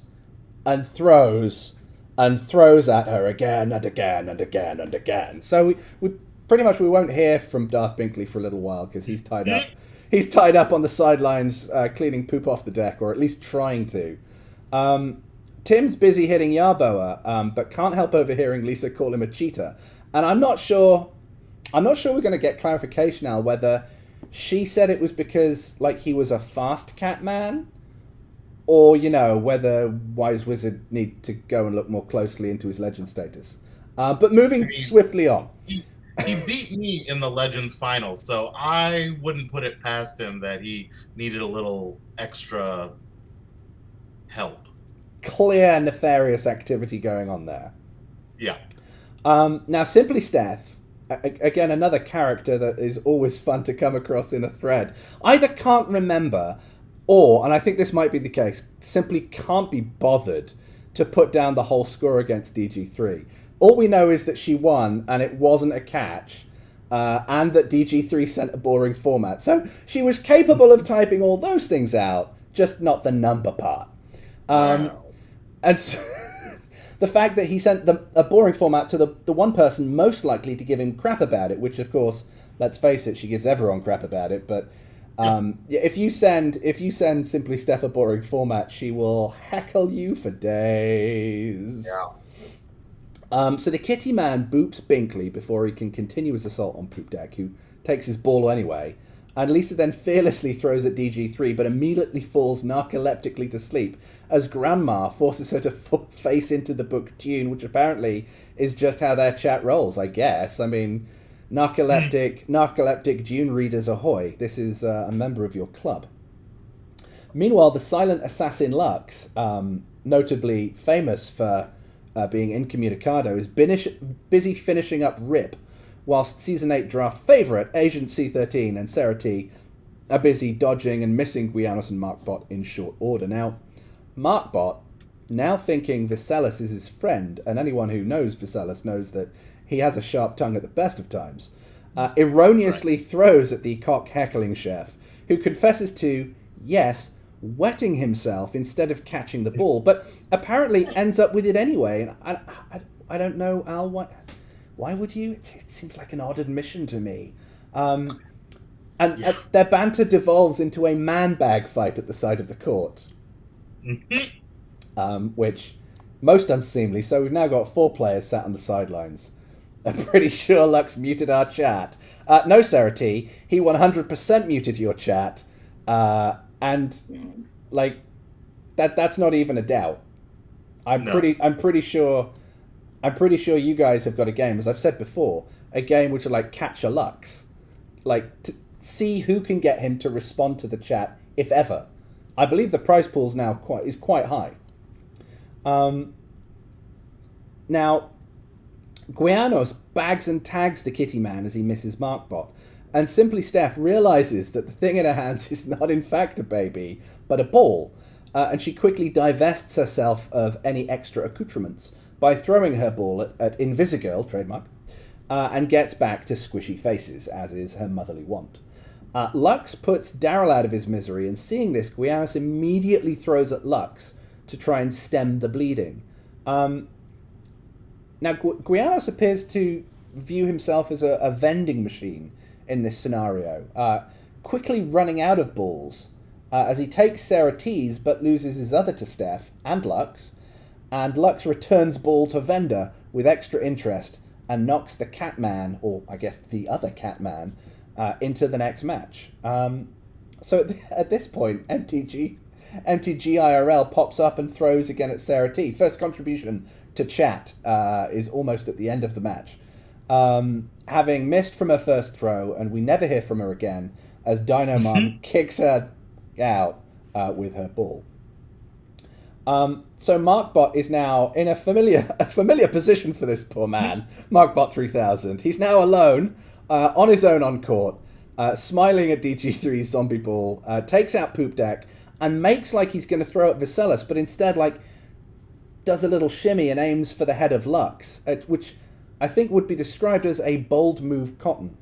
and throws and throws at her again and again and again and again. So we won't hear from Darth Binkley for a little while because he's tied up. He's tied up on the sidelines, cleaning poop off the deck, or at least trying to. Tim's busy hitting Yarboa, but can't help overhearing Lisa call him a cheater. And I'm not sure we're going to get clarification now whether she said it was because he was a fast cat man, or whether Wise Wizard need to go and look more closely into his legend status. But moving swiftly on. He beat me in the Legends finals, so I wouldn't put it past him that he needed a little extra help. Clear nefarious activity going on there. Yeah. Now, Simply Steph, again, another character that is always fun to come across in a thread, either can't remember or, and I think this might be the case, simply can't be bothered to put down the whole score against DG3. All we know is that she won, and it wasn't a catch, and that DG3 sent a boring format. So she was capable of typing all those things out, just not the number part. Wow. And so the fact that he sent a boring format to the one person most likely to give him crap about it, which, of course, let's face it, she gives everyone crap about it, but if you send Simply Steph a boring format, she will heckle you for days. Yeah. So the Kitty Man boops Binkley before he can continue his assault on Poop Deck, who takes his ball anyway. And Lisa then fearlessly throws at DG3, but immediately falls narcoleptically to sleep as Grandma forces her to face into the book Dune, which apparently is just how their chat rolls, I guess. I mean, narcoleptic Dune readers ahoy. This is a member of your club. Meanwhile, the silent assassin Lux, notably famous for being incommunicado, is busy finishing up Rip, whilst Season 8 draft favourite Agent C13 and Sarah T are busy dodging and missing Guianos and Markbot in short order. Now, Markbot, now thinking Viserys is his friend, and anyone who knows Viserys knows that he has a sharp tongue at the best of times, erroneously throws at the cock-heckling chef, who confesses to, yes, wetting himself instead of catching the ball, but apparently ends up with it anyway. And I don't know, Al, why would you? It seems like an odd admission to me. Their banter devolves into a man-bag fight at the side of the court, which most unseemly. So we've now got 4 players sat on the sidelines. I'm pretty sure Lux muted our chat. No, Sarah T, he 100% muted your chat. And that's not even a doubt. I'm pretty sure you guys have got a game, as I've said before, a game which will catch a Lux, to see who can get him to respond to the chat, if ever. I believe the prize pool's now quite high. Now, Guianos bags and tags the Kitty Man as he misses Markbot, and Simply Steph realizes that the thing in her hands is not in fact a baby, but a ball, and she quickly divests herself of any extra accoutrements by throwing her ball at Invisigirl, trademark, and gets back to squishy faces, as is her motherly wont. Lux puts Daryl out of his misery, and seeing this, Guianos immediately throws at Lux to try and stem the bleeding. Now, Guianos appears to view himself as a vending machine in this scenario, quickly running out of balls as he takes Sarah T's but loses his other to Steph and Lux, and Lux returns ball to Vendor with extra interest and knocks the Catman, or I guess the other Catman, into the next match. So at this point, MTG IRL pops up and throws again at Sarah T. First contribution to chat is almost at the end of the match. Having missed from her first throw, and we never hear from her again, as Dino Mom kicks her out with her ball. So MarkBot is now in a familiar position for this poor man, MarkBot 3000. He's now alone, on his own on court, smiling at DG3's zombie ball, takes out Poop Deck, and makes like he's going to throw at Viserys, but instead does a little shimmy and aims for the head of Lux, which I think would be described as a bold move cotton.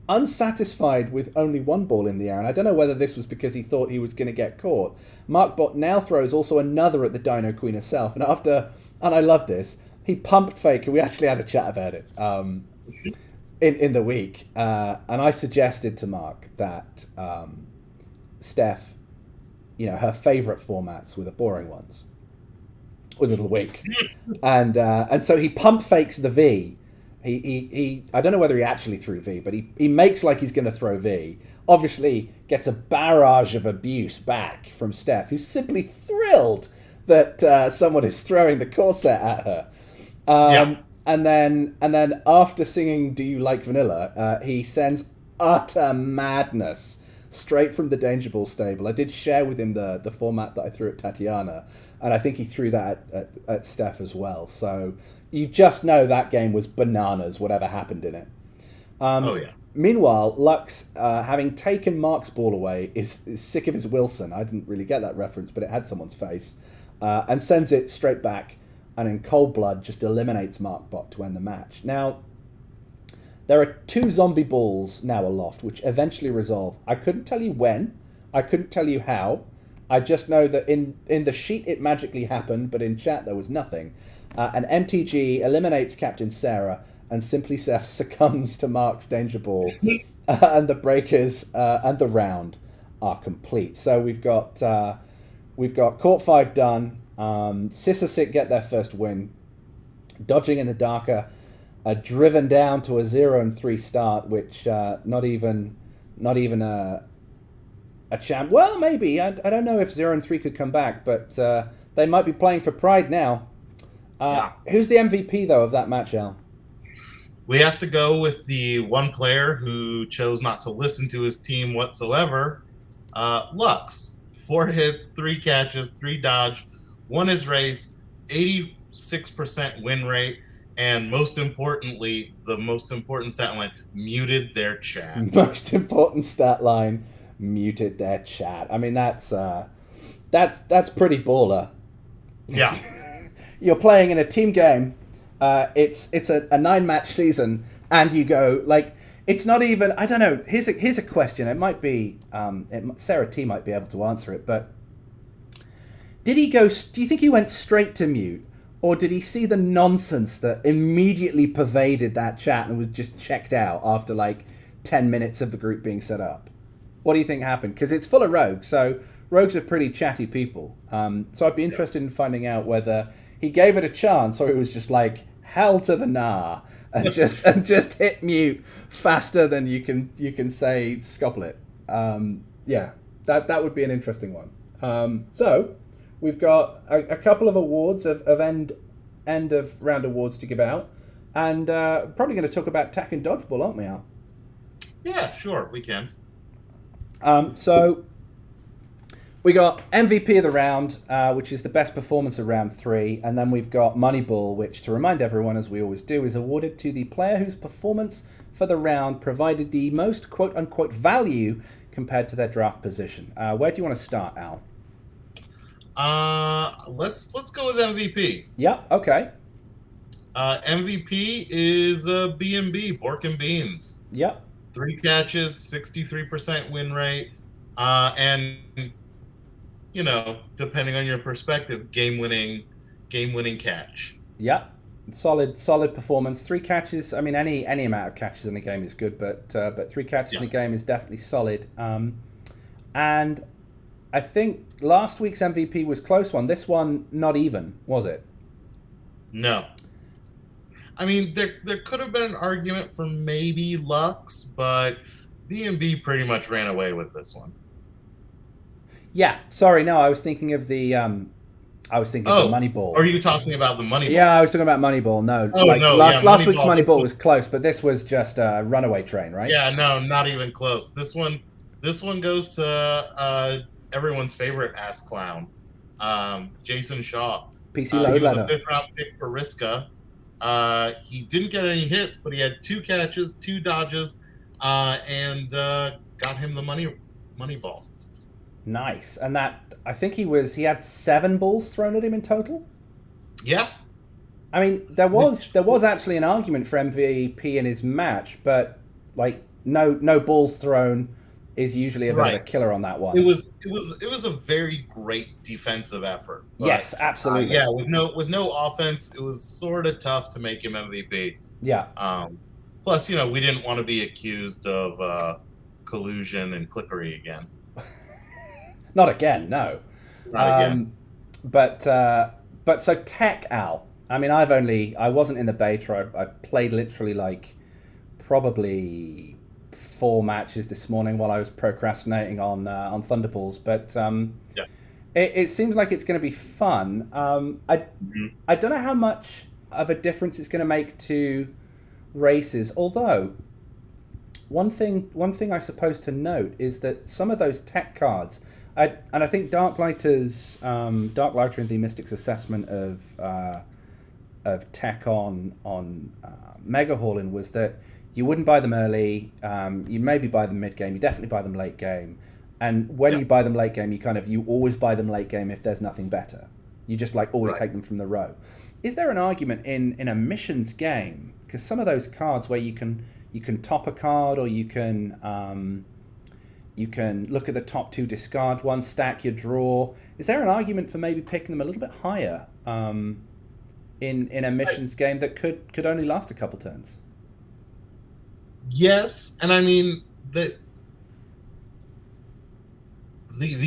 Unsatisfied with only one ball in the air, and I don't know whether this was because he thought he was going to get caught, MarkBot now throws also another at the Dino Queen herself, and I love this, he pumped fake, and we actually had a chat about it in the week, and I suggested to Mark that Steph, her favourite formats were the boring ones, with a little wink, and so he pump fakes the V. He I don't know whether he actually threw V, but he makes like he's going to throw V. Obviously gets a barrage of abuse back from Steph, who's simply thrilled that someone is throwing the corset at her. And then after singing "Do You Like Vanilla," he sends utter madness straight from the Danger Ball stable. I did share with him the format that I threw at Tatiana, and I think he threw that at Steph as well. So you just know that game was bananas, whatever happened in it. Meanwhile, Lux, having taken Mark's ball away, is sick of his Wilson. I didn't really get that reference, but it had someone's face. And sends it straight back, and in cold blood just eliminates MarkBot to end the match. Now, there are 2 zombie balls now aloft, which eventually resolve. I couldn't tell you when. I couldn't tell you how. I just know that in the sheet it magically happened, but in chat there was nothing. And MTG eliminates Captain Sarah, and Simply Seth succumbs to Mark's Danger Ball, and the breakers and the round are complete. So we've got Court 5 done. Sissosick get their first win. Dodging in the Darker are driven down to a 0-3 start, which not even a champ. Well, maybe. I don't know if 0-3 could come back, but they might be playing for pride now. Who's the MVP, though, of that match, Al? We have to go with the one player who chose not to listen to his team whatsoever, Lux. 4 hits, 3 catches, 3 dodge, won his race, 86% win rate, and most importantly, the most important stat line, muted their chat. Most important stat line, muted their chat. I mean, that's pretty baller. Yeah. You're playing in a team game. It's a 9-match season, and you go it's not even. I don't know. Here's a question. It might be Sarah T might be able to answer it. But did he go? Do you think he went straight to mute, or did he see the nonsense that immediately pervaded that chat and was just checked out after 10 minutes of the group being set up? What do you think happened? Because it's full of rogues, so rogues are pretty chatty people. So I'd be interested in finding out whether he gave it a chance, or it was just hell to the nah, and just hit mute faster than you can say scoplet. That would be an interesting one. So we've got a couple of awards of end of round awards to give out, and probably going to talk about Tack and Dodgeball, aren't we, Al? Yeah, sure, we can. So we got MVP of the round, which is the best performance of round 3, and then we've got Moneyball, which, to remind everyone, as we always do, is awarded to the player whose performance for the round provided the most quote-unquote value compared to their draft position. Where do you want to start, Al? Let's go with MVP. Yeah, okay. MVP is B&B, Bork and Beans. Yep. 3 catches, 63% win rate, and depending on your perspective, game-winning catch. Yeah, solid performance. 3 catches. I mean, any amount of catches in a game is good, but 3 catches in a game is definitely solid. And I think last week's MVP was close one. This one, not even, was it? No. I mean, there could have been an argument for maybe Lux, but B&B pretty much ran away with this one. Yeah, sorry, no, I was thinking of the of the Moneyball. Are you talking about the Moneyball? Yeah, I was talking about Moneyball. No, last week's Moneyball was close, but this was just a runaway train, right? Yeah, no, not even close. This one goes to everyone's favorite ass clown, Jason Shaw. PC load he was leather. a 5th round pick for Riska. He didn't get any hits, but he had 2 catches, 2 dodges, and got him the Moneyball. Nice. And that, I think he had 7 balls thrown at him in total. Yeah. I mean, there was actually an argument for MVP in his match, but like no balls thrown is usually a bit of a killer on that one. It was a very great defensive effort. But, yes, absolutely. Yeah, with no offense, it was sort of tough to make him MVP. Yeah. Plus, we didn't want to be accused of collusion and clickery again. Not again, no. Not again. But so Tech Al. I mean, I wasn't in the beta. I played literally like probably 4 matches this morning while I was procrastinating on Thunderballs. But it seems like it's going to be fun. I don't know how much of a difference it's going to make to races. Although one thing I suppose to note is that some of those tech cards. And I think Darklighter and the Mystic's assessment of tech on Mega Hauling was that you wouldn't buy them early. You maybe buy them mid game. You definitely buy them late game. And when you buy them late game, you always buy them late game if there's nothing better. You just always take them from the row. Is there an argument in a missions game? Because some of those cards where you can top a card, or you can look at the top 2, discard one, stack your draw. Is there an argument for maybe picking them a little bit higher in a missions game that could only last a couple turns? Yes, and I mean the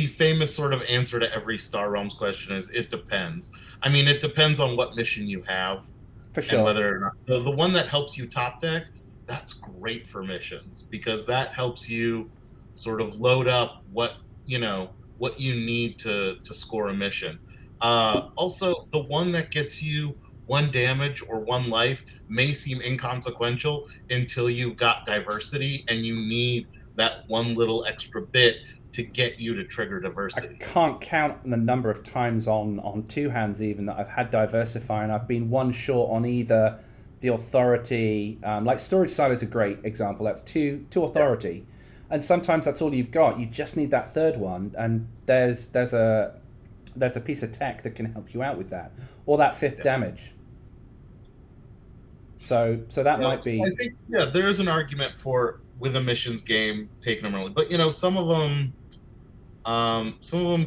famous sort of answer to every Star Realms question is it depends. I mean, it depends on what mission you have, for sure, and whether or not the one that helps you top deck. That's great for missions because that helps you sort of load up what you need to score a mission. Also, the one that gets you 1 damage or 1 life may seem inconsequential until you've got diversity and you need that 1 little extra bit to get you to trigger diversity. I can't count the number of times on 2 hands even that I've had diversify and I've been 1 short on either the authority, like Storage Silo is a great example. That's 2 authority. Yeah. And sometimes that's all you've got. You just need that 3rd one, and there's a piece of tech that can help you out with that, or that 5th damage. So that might be. I think there is an argument for with a missions game taking them early, but some of them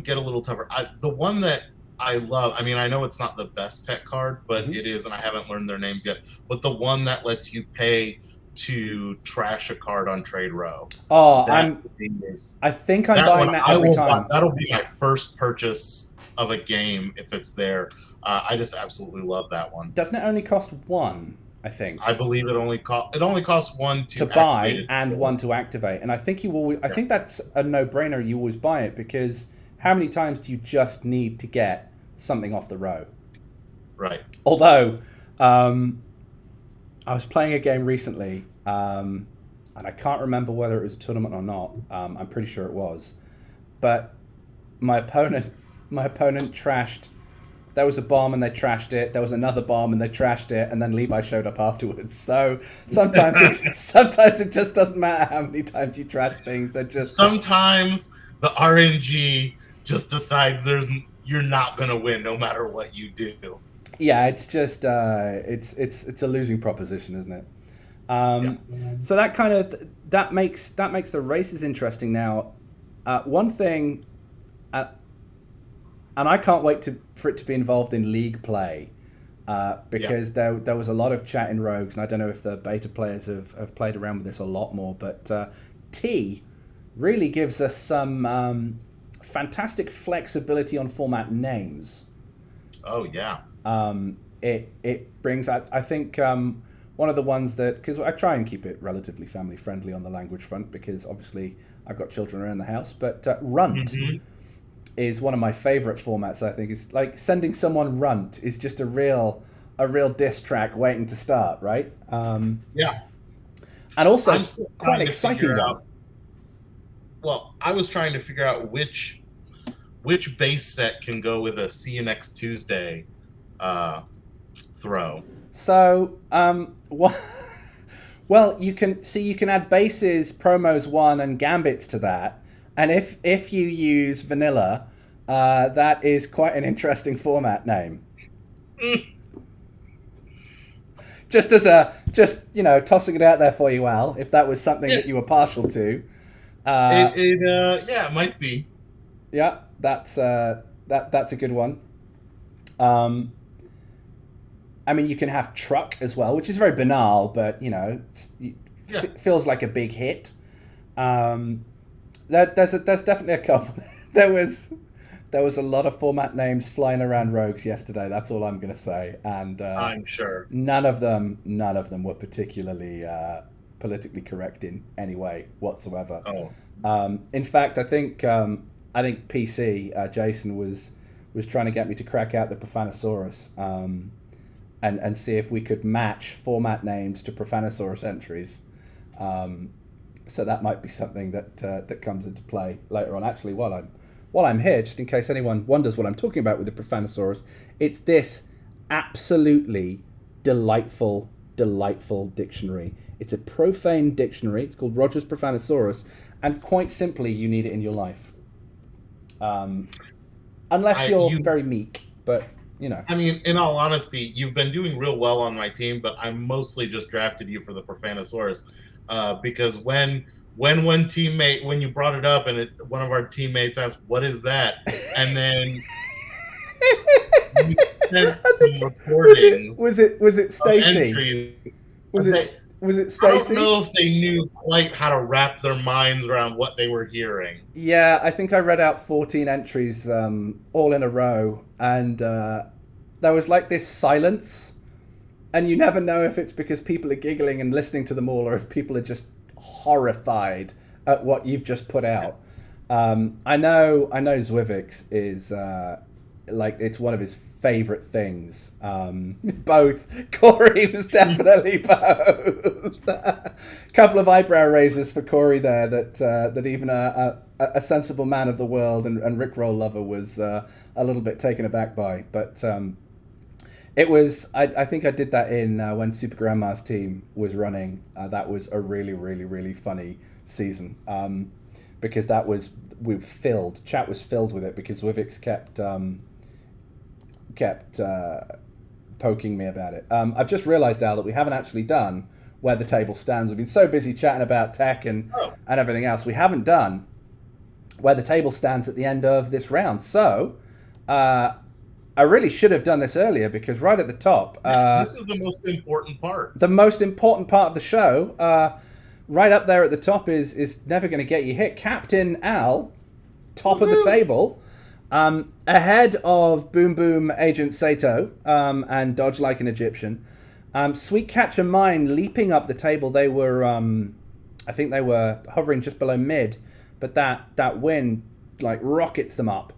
get a little tougher. The one that I love. I mean, I know it's not the best tech card, but it is, and I haven't learned their names yet. But the one that lets you pay to trash a card on Trade Row. Oh, I think I'm buying that every time. That'll be my first purchase of a game if it's there. I just absolutely love that one. Doesn't it only cost 1? I think. I believe it only costs 1 to buy and 1 to activate. And I think I think that's a no-brainer. You always buy it because how many times do you just need to get something off the row? Right. Although, I was playing a game recently, and I can't remember whether it was a tournament or not. I'm pretty sure it was, but my opponent trashed. There was a bomb and they trashed it. There was another bomb and they trashed it, and then Levi showed up afterwards. So sometimes it just doesn't matter how many times you trash things. Sometimes the RNG just decides you're not gonna win no matter what you do. Yeah, it's just it's a losing proposition, isn't it? So that makes the races interesting. Now, one thing, and I can't wait for it to be involved in league play, because there was a lot of chat in Rogues, and I don't know if the beta players have played around with this a lot more, but T really gives us some fantastic flexibility on format names. Oh yeah. It brings, I think, one of the ones that, because I try and keep it relatively family friendly on the language front, because obviously I've got children around the house, but Runt is one of my favorite formats. I think it's like sending someone Runt is just a real diss track waiting to start, right? Yeah. And also I'm still quite trying an to exciting figure one. out. Well, I was trying to figure out which base set can go with a see you next Tuesday throw. So, well, you can add bases, promos one, and gambits to that, and if you use vanilla, that is quite an interesting format name. Just tossing it out there for you, Al, if that was something that you were partial to. It might be. Yeah, that's a good one. I mean, you can have truck as well, which is very banal, but feels like a big hit. There's definitely a couple. There was a lot of format names flying around Rogues yesterday. That's all I'm going to say, and I'm sure none of them were particularly politically correct in any way whatsoever. Oh. In fact, I think PC Jason was trying to get me to crack out the Profanosaurus. And see if we could match format names to Profanosaurus entries. So that might be something that comes into play later on. Actually, while I'm here, just in case anyone wonders what I'm talking about with the Profanosaurus, it's this absolutely delightful dictionary. It's a profane dictionary. It's called Roger's Profanosaurus, and quite simply, you need it in your life. Unless you're very meek, but... I mean, in all honesty, you've been doing real well on my team, but I mostly just drafted you for the Profanosaurus because when you brought it up and one of our teammates asked, "What is that?" and then you sent some recordings. Was it Stacy? Was it Stacy? I don't know if they knew quite how to wrap their minds around what they were hearing. Yeah, I think I read out 14 entries all in a row, and there was like this silence, and you never know if it's because people are giggling and listening to them all, or if people are just horrified at what you've just put out. I know Zwivix is it's one of his favorite things. Both. Corey was definitely both. A couple of eyebrow raisers for Corey there that even a sensible man of the world and Rickroll lover was a little bit taken aback by. But it was, I think I did that in when Super Grandma's team was running. That was a really, really, really funny season. Because chat was filled with it because Zwivix kept poking me about it. I've just realised, Al, that we haven't actually done where the table stands. We've been so busy chatting about tech and everything else. We haven't done where the table stands at the end of this round. So I really should have done this earlier because right at the top... this is the most important part. The most important part of the show. Right up there at the top is never going to get you hit. Captain Al, top of the table. Ahead of Boom Boom Agent Sato and Dodge Like an Egyptian. Sweet Catcher Mine leaping up the table. They were, I think they were hovering just below mid, but that win rockets them up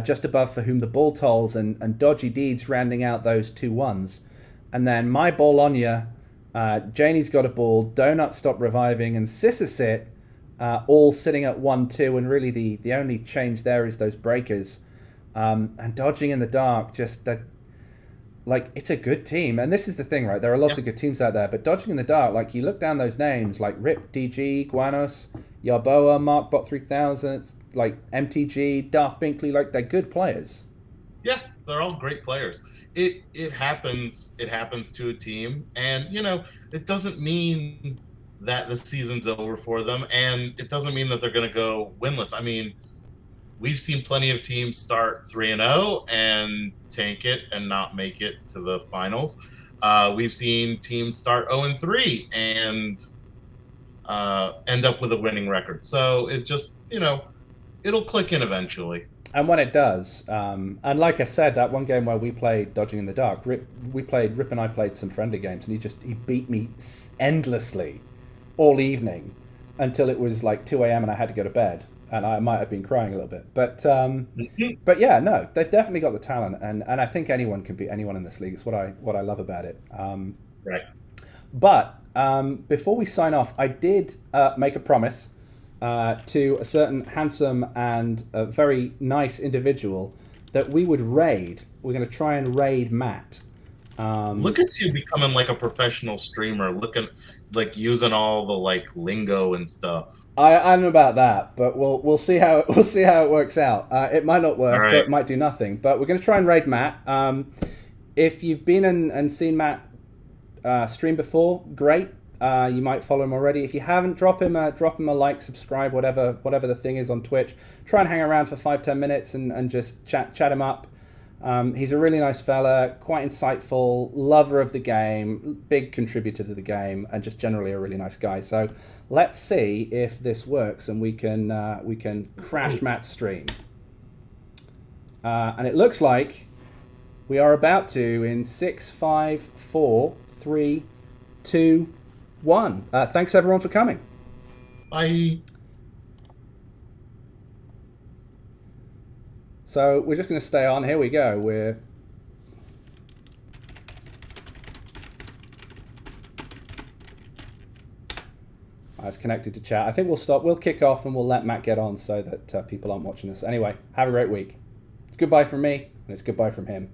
just above For Whom the Ball Tolls and Dodgy Deeds rounding out those 2 1s. And then My Ball on Ya, Janie's Got a Ball, Donut Stop Reviving, and Sit, all sitting at 1-2, and really the only change there is those breakers. And Dodging in the Dark, just that, it's a good team. And this is the thing, right? There are lots of good teams out there, but Dodging in the Dark, you look down those names, like Rip, DG, Guanos, Yarboa, Markbot 3000, MTG, Darth Binkley, they're good players. Yeah, they're all great players. It happens to a team, and it doesn't mean that the season's over for them, and it doesn't mean that they're going to go winless. I mean, we've seen plenty of teams start 3-0 and tank it and not make it to the finals. We've seen teams start 0-3 and end up with a winning record. So it just it'll click in eventually. And when it does, and like I said, that one game where we played Dodging in the Dark, Rip and I played some friendly games, and he beat me endlessly all evening until it was like 2 a.m. and I had to go to bed, and I might have been crying a little bit. But yeah, no, they've definitely got the talent, and I think anyone can beat anyone in this league. It's what I love about it. Right. But before we sign off, I did make a promise to a certain handsome and very nice individual that we would raid. We're going to try and raid Matt. Look at you becoming like a professional streamer, looking like using all the like lingo and stuff. I know about that, but we'll see how it works out. It might not work, Right. or it might do nothing. But we're going to try and raid Matt. If you've been and seen Matt stream before, great. You might follow him already. If you haven't, drop him a like, subscribe, whatever the thing is on Twitch. Try and hang around for 5-10 minutes and just chat him up. He's a really nice fella, quite insightful, lover of the game, big contributor to the game, and just generally a really nice guy. So let's see if this works and we can crash Matt's stream. And it looks like we are about to in 6, 5, 4, 3, 2, 1. Thanks everyone for coming. Bye. So we're just going to stay on. Here we go. It's connected to chat. I think we'll stop. We'll kick off and we'll let Matt get on so that people aren't watching us. Anyway, have a great week. It's goodbye from me and it's goodbye from him.